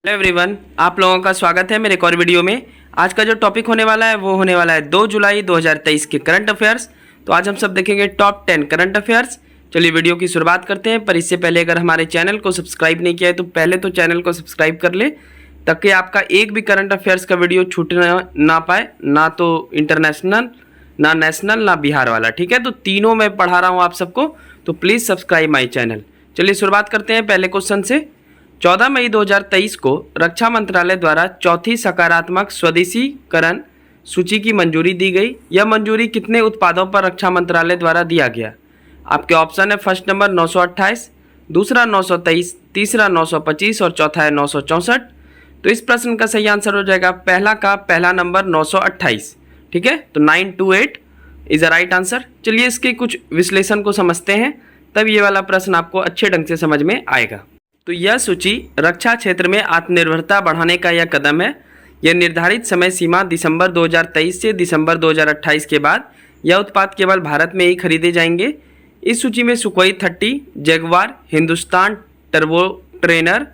Hello everyone, आप लोगों का स्वागत है मेरे एक और वीडियो में। आज का जो टॉपिक होने वाला है वो होने वाला है 2 जुलाई 2023 के करंट अफेयर्स। तो आज हम सब देखेंगे टॉप 10 करंट अफेयर्स। चलिए वीडियो की शुरुआत करते हैं, पर इससे पहले अगर हमारे चैनल को सब्सक्राइब नहीं किया है तो पहले तो चैनल को सब्सक्राइब कर ले, ताकि आपका एक भी करंट अफेयर्स का वीडियो छूट ना पाए, ना तो इंटरनेशनल, ना नेशनल, ना बिहार वाला। ठीक है, तो तीनों मैं पढ़ा रहा हूँ आप सबको, तो प्लीज़ सब्सक्राइब माई चैनल। चलिए शुरुआत करते हैं पहले क्वेश्चन से। 14 मई 2023 को रक्षा मंत्रालय द्वारा चौथी सकारात्मक स्वदेशीकरण सूची की मंजूरी दी गई। यह मंजूरी कितने उत्पादों पर रक्षा मंत्रालय द्वारा दिया गया? आपके ऑप्शन है फर्स्ट नंबर 928, दूसरा 923, तीसरा 925 और चौथा है 964। तो इस प्रश्न का सही आंसर हो जाएगा पहला नंबर 928। ठीक है, तो 928 इज अ राइट आंसर। चलिए इसके कुछ विश्लेषण को समझते हैं, तब ये वाला प्रश्न आपको अच्छे ढंग से समझ में आएगा। तो यह सूची रक्षा क्षेत्र में आत्मनिर्भरता बढ़ाने का यह कदम है। यह निर्धारित समय सीमा दिसंबर 2023 से दिसंबर 2028 के बाद यह उत्पाद केवल भारत में ही खरीदे जाएंगे। इस सूची में Sukhoi 30, Jaguar, Hindustan turbo trainer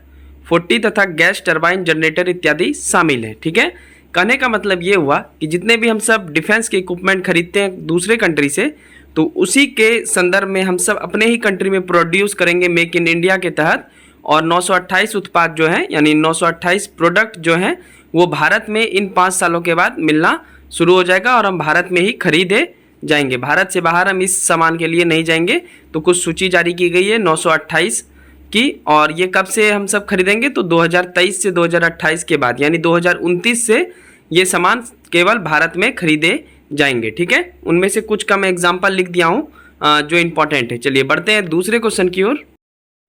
40 तथा गैस टरबाइन जनरेटर इत्यादि शामिल हैं। ठीक है, कहने का मतलब ये हुआ कि जितने भी हम सब डिफेंस के इक्विपमेंट खरीदते हैं दूसरे कंट्री से, तो उसी के संदर्भ में हम सब अपने ही कंट्री में प्रोड्यूस करेंगे मेक इन इंडिया के तहत। और 928 उत्पाद जो हैं, यानी 928 प्रोडक्ट जो हैं, वो भारत में इन 5 सालों के बाद मिलना शुरू हो जाएगा और हम भारत में ही खरीदे जाएंगे। भारत से बाहर हम इस सामान के लिए नहीं जाएंगे। तो कुछ सूची जारी की गई है 928 की, और ये कब से हम सब खरीदेंगे? तो 2023 से 2028 के बाद, यानी 2029 से ये सामान केवल भारत में खरीदे जाएंगे। ठीक है, उनमें से कुछ का मैं एग्जाम्पल लिख दिया हूँ जो इम्पोर्टेंट है। चलिए बढ़ते हैं दूसरे क्वेश्चन की ओर।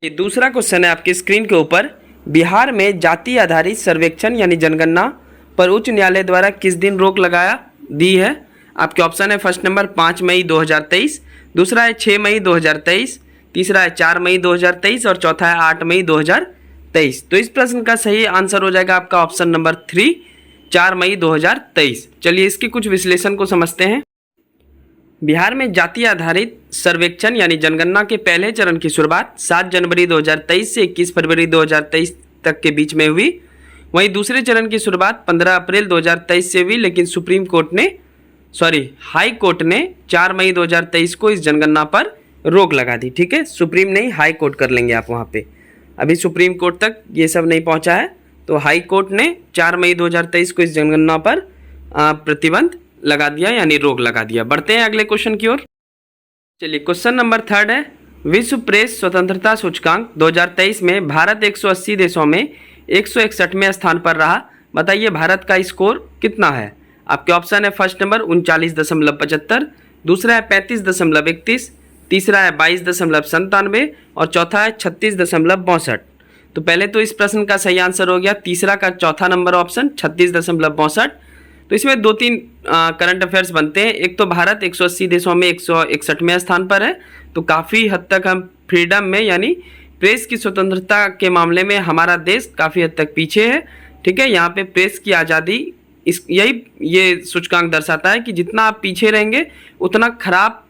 ये दूसरा क्वेश्चन है आपके स्क्रीन के ऊपर। बिहार में जाति आधारित सर्वेक्षण यानी जनगणना पर उच्च न्यायालय द्वारा किस दिन रोक लगाया दी है? आपके ऑप्शन है फर्स्ट नंबर 5 मई 2023, दूसरा है 6 मई 2023, तीसरा है 4 मई 2023 और चौथा है 8 मई 2023। तो इस प्रश्न का सही आंसर हो जाएगा आपका ऑप्शन नंबर 3, 4 मई 2023। चलिए इसके कुछ विश्लेषण को समझते हैं। बिहार में जाति आधारित सर्वेक्षण यानी जनगणना के पहले चरण की शुरुआत 7 जनवरी 2023 से 21 फरवरी 2023 तक के बीच में हुई। वहीं दूसरे चरण की शुरुआत 15 अप्रैल 2023 से हुई, लेकिन हाई कोर्ट ने 4 मई 2023 को इस जनगणना पर रोक लगा दी। ठीक है, सुप्रीम नहीं, हाई कोर्ट कर लेंगे आप वहाँ पे। अभी सुप्रीम कोर्ट तक ये सब नहीं पहुँचा है, तो हाई कोर्ट ने 4 मई 2023 को इस जनगणना पर प्रतिबंध लगा दिया, यानी रोक लगा दिया। बढ़ते हैं अगले क्वेश्चन की ओर। चलिए क्वेश्चन नंबर 3 है, विश्व प्रेस स्वतंत्रता सूचकांक 2023 में भारत 180 देशों में 161वें स्थान पर रहा। बताइए भारत का स्कोर कितना है? आपके ऑप्शन है फर्स्ट नंबर 39.75, दूसरा है 35.31, तीसरा है 22.97 और चौथा है 36.62। तो पहले तो इस प्रश्न का सही आंसर हो गया तीसरा का चौथा नंबर ऑप्शन 36.62। तो इसमें 2-3 करंट अफेयर्स बनते हैं। एक तो भारत 180 देशों में 161वें स्थान पर है, तो काफ़ी हद तक हम फ्रीडम में यानी प्रेस की स्वतंत्रता के मामले में हमारा देश काफ़ी हद तक पीछे है। ठीक है, यहाँ पे प्रेस की आज़ादी ये सूचकांक दर्शाता है कि जितना आप पीछे रहेंगे उतना खराब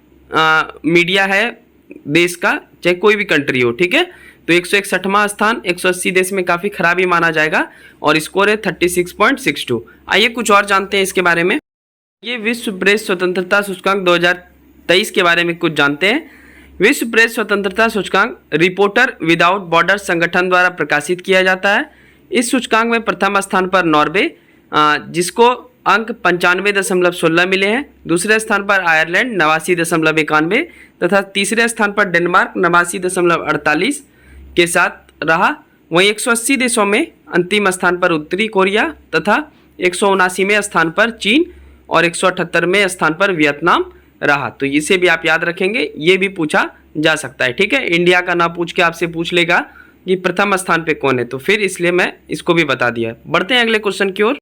मीडिया है देश का, चाहे कोई भी कंट्री हो। ठीक है, तो 161वां स्थान 180 देश में काफ़ी खराब ही माना जाएगा और स्कोर है 36.62। आइए कुछ और जानते हैं इसके बारे में। ये विश्व प्रेस स्वतंत्रता सूचकांक 2023 के बारे में कुछ जानते हैं। विश्व प्रेस स्वतंत्रता सूचकांक रिपोर्टर विदाउट बॉर्डर संगठन द्वारा प्रकाशित किया जाता है। इस सूचकांक में प्रथम स्थान पर नॉर्वे, जिसको अंक 95.16 मिले हैं। दूसरे स्थान पर आयरलैंड 89.91 तथा तीसरे स्थान पर डेनमार्क 89.48 के साथ रहा। वहीं 180 देशों में अंतिम स्थान पर उत्तरी कोरिया तथा 179वें स्थान पर चीन और 178वें स्थान पर वियतनाम रहा। तो इसे भी आप याद रखेंगे, ये भी पूछा जा सकता है। ठीक है, इंडिया का ना पूछ के आपसे पूछ लेगा कि प्रथम स्थान पे कौन है, तो फिर इसलिए मैं इसको भी बता दिया। बढ़ते हैं अगले क्वेश्चन की ओर।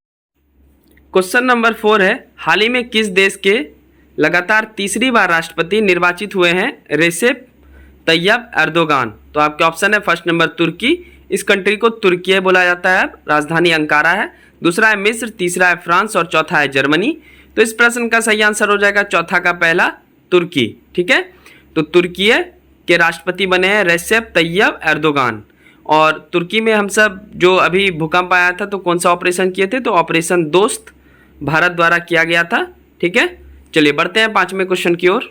क्वेश्चन नंबर 4 है, हाल ही में किस देश के लगातार तीसरी बार राष्ट्रपति निर्वाचित हुए हैं? Recep Tayyip Erdogan. तो आपके ऑप्शन है फर्स्ट नंबर तुर्की, इस कंट्री को तुर्की बोला जाता है, राजधानी अंकारा है। दूसरा है मिस्र, तीसरा है फ्रांस और चौथा है जर्मनी। तो इस प्रश्न का सही आंसर हो जाएगा चौथा का पहला, तुर्की। ठीक है, तो तुर्की के राष्ट्रपति बने हैं रेसेप तैयब एर्दोगान। और तुर्की में हम सब जो अभी भूकंप आया था तो कौन सा ऑपरेशन किए थे, तो ऑपरेशन दोस्त भारत द्वारा किया गया था। ठीक है, चलिए बढ़ते हैं 5वें क्वेश्चन की ओर।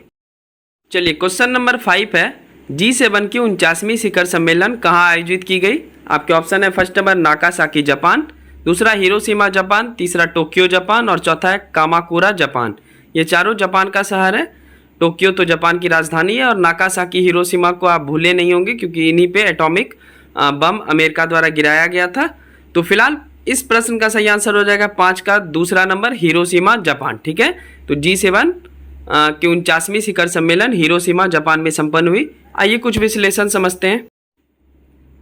चलिए क्वेश्चन नंबर 5 है, G7 की 49वीं शिखर सम्मेलन कहाँ आयोजित की गई। आपके ऑप्शन है फर्स्ट नंबर नागासाकी जापान, दूसरा हिरोशिमा जापान, तीसरा टोक्यो जापान और चौथा है कामाकुरा जापान। ये चारों जापान का शहर है। टोक्यो तो जापान की राजधानी है और नागासाकी हिरोशिमा को आप भूले नहीं होंगे क्योंकि इन्हीं पे एटॉमिक बम अमेरिका द्वारा गिराया गया था। तो फिलहाल इस प्रश्न का सही आंसर हो जाएगा 5 का दूसरा नंबर हिरोशिमा जापान। ठीक है, तो G7 की 49वीं शिखर सम्मेलन हिरोशिमा जापान में संपन्न हुई। आइए कुछ विश्लेषण समझते हैं।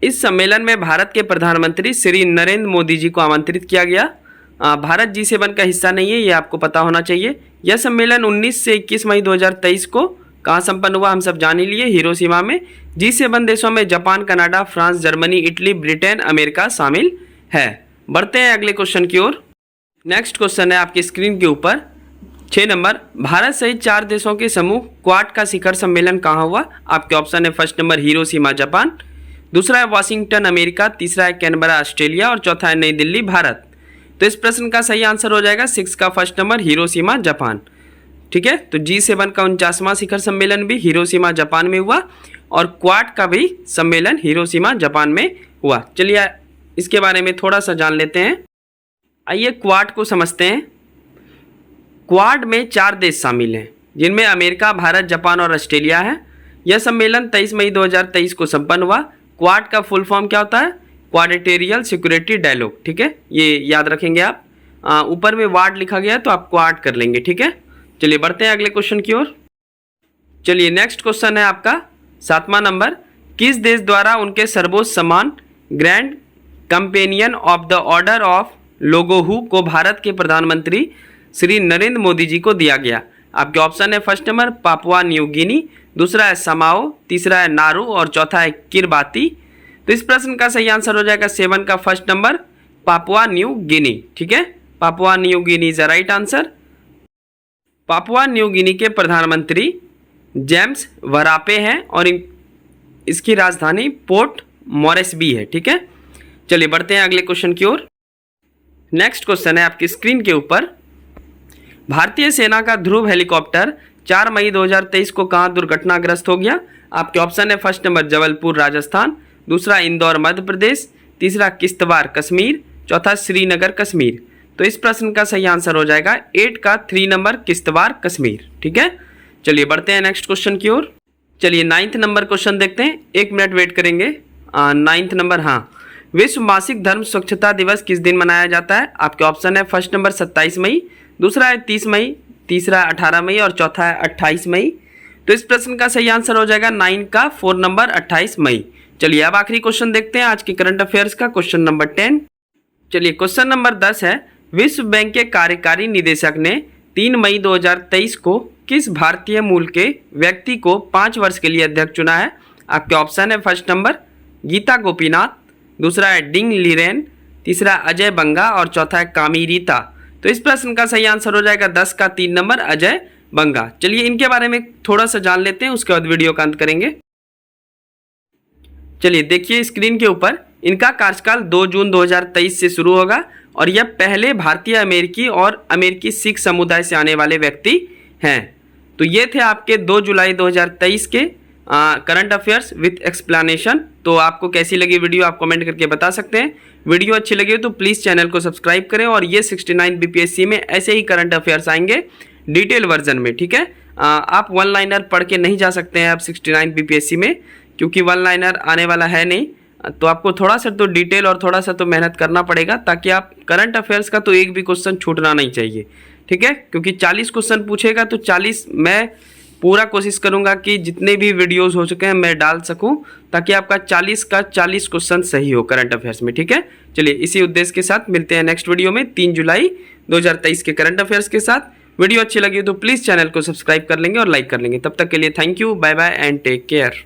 इस सम्मेलन में भारत के प्रधानमंत्री श्री नरेंद्र मोदी जी को आमंत्रित किया गया। भारत G7 का हिस्सा नहीं है, ये आपको पता होना चाहिए। यह सम्मेलन 19 से 21 मई 2023 को कहाँ संपन्न हुआ, हम सब जान ही लिए, हिरोशिमा में। G7 देशों में Japan, Canada, France, Germany, Italy, Britain, America शामिल है। बढ़ते हैं अगले क्वेश्चन की ओर। नेक्स्ट क्वेश्चन है आपकी स्क्रीन के ऊपर 6 नंबर, भारत सहित 4 देशों के समूह क्वाड का शिखर सम्मेलन कहाँ हुआ। आपके ऑप्शन है फर्स्ट नंबर हिरोशिमा जापान, दूसरा है वाशिंगटन अमेरिका, तीसरा है कैनबरा ऑस्ट्रेलिया और चौथा है नई दिल्ली भारत। तो इस प्रश्न का सही आंसर हो जाएगा 6 का फर्स्ट नंबर हिरोशिमा जापान। ठीक है, तो G7 का 49वां शिखर सम्मेलन भी हिरोशिमा जापान में हुआ और क्वाड का भी सम्मेलन हिरोशिमा जापान में हुआ। चलिए इसके बारे में थोड़ा सा जान लेते हैं। आइए क्वाड को समझते हैं। क्वाड में 4 देश शामिल हैं जिनमें अमेरिका, भारत, जापान और ऑस्ट्रेलिया है। यह सम्मेलन 23 मई 2023 को संपन्न हुआ। क्वाड का फुल फॉर्म क्या होता है, क्वाड्रिलेटरल सिक्योरिटी डायलॉग। ठीक है, ये याद रखेंगे आप। ऊपर में वार्ड लिखा गया है तो आप क्वाड कर लेंगे। ठीक है, चलिए बढ़ते हैं अगले क्वेश्चन की ओर। चलिए नेक्स्ट क्वेश्चन है आपका 7वां नंबर, किस देश द्वारा उनके सर्वोच्च सम्मान grand companion of the order of लोगोहू को भारत के प्रधानमंत्री श्री नरेंद्र मोदी जी को दिया गया। आपके ऑप्शन है first number Papua New Guinea, दूसरा है समाओ, तीसरा है नारू और चौथा है किरबाती। तो इस प्रश्न का सही आंसर हो जाएगा 7 का first number Papua New Guinea. ठीक है, Papua New Guinea is the right answer. Papua New Guinea के प्रधानमंत्री जेम्स वरापे हैं और इसकी राजधानी पोर्ट मॉरेस्बी है। ठीक है, चलिए बढ़ते हैं अगले क्वेश्चन की ओर। नेक्स्ट क्वेश्चन है आपकी स्क्रीन के ऊपर, भारतीय सेना का ध्रुव हेलीकॉप्टर 4 मई 2023 को कहां दुर्घटनाग्रस्त हो गया। आपके ऑप्शन है फर्स्ट नंबर जबलपुर राजस्थान, दूसरा इंदौर मध्य प्रदेश, तीसरा किश्तवाड़ कश्मीर, चौथा श्रीनगर कश्मीर। तो इस प्रश्न का सही आंसर हो जाएगा 8 का 3 नंबर किश्तवाड़ कश्मीर। ठीक है, चलिए बढ़ते हैं नेक्स्ट क्वेश्चन की ओर। चलिए 9th नंबर क्वेश्चन देखते हैं, 1 मिनट वेट करेंगे। 9th नंबर, हाँ, विश्व मासिक धर्म स्वच्छता दिवस किस दिन मनाया जाता है। आपके ऑप्शन है फर्स्ट नंबर 27 मई, दूसरा है 30 मई, तीसरा 18 मई और चौथा है 28 मई। तो इस प्रश्न का सही आंसर हो जाएगा 9 का 4 नंबर 28 मई। चलिए अब आखिरी क्वेश्चन देखते हैं आज के करंट अफेयर्स का, क्वेश्चन नंबर 10। चलिए क्वेश्चन नंबर 10 है, विश्व बैंक के कार्यकारी निदेशक ने 3 मई 2023 को किस भारतीय मूल के व्यक्ति को 5 वर्ष के लिए अध्यक्ष चुना है। आपके ऑप्शन है फर्स्ट नंबर गीता गोपीनाथ, दूसरा है डिंग लीरेन, तीसरा अजय बंगा और चौथा है कामिरीता। तो इस प्रश्न का सही आंसर हो जाएगा 10 का 3 नंबर अजय बंगा। चलिए इनके बारे में थोड़ा सा जान लेते हैं, उसके बाद वीडियो का अंत करेंगे। चलिए देखिए स्क्रीन के ऊपर, इनका कार्यकाल 2 जून 2023 से शुरू होगा और यह पहले भारतीय अमेरिकी और अमेरिकी सिख समुदाय से आने वाले व्यक्ति हैं। तो ये थे आपके 2 जुलाई 2023 के करंट अफेयर्स विथ एक्सप्लेनेशन। तो आपको कैसी लगी वीडियो आप कमेंट करके बता सकते हैं। वीडियो अच्छी लगी हो तो प्लीज़ चैनल को सब्सक्राइब करें और ये 69 बीपीएससी में ऐसे ही करंट अफेयर्स आएंगे डिटेल वर्जन में। ठीक है, आप 1 लाइनर पढ़ के नहीं जा सकते हैं आप 69 बीपीएससी में, क्योंकि 1 लाइनर आने वाला है नहीं। तो आपको थोड़ा सा तो डिटेल और थोड़ा सा तो मेहनत करना पड़ेगा, ताकि आप करंट अफेयर्स का तो एक भी क्वेश्चन छूटना नहीं चाहिए। ठीक है, क्योंकि 40 क्वेश्चन पूछेगा तो 40 मैं पूरा कोशिश करूंगा कि जितने भी वीडियोस हो चुके हैं मैं डाल सकूं, ताकि आपका 40 का 40 क्वेश्चन सही हो करंट अफेयर्स में। ठीक है, चलिए इसी उद्देश्य के साथ मिलते हैं नेक्स्ट वीडियो में 3 जुलाई 2023 के करंट अफेयर्स के साथ। वीडियो अच्छी लगी तो प्लीज़ चैनल को सब्सक्राइब कर लेंगे और लाइक कर लेंगे। तब तक के लिए thank you, bye bye and take care.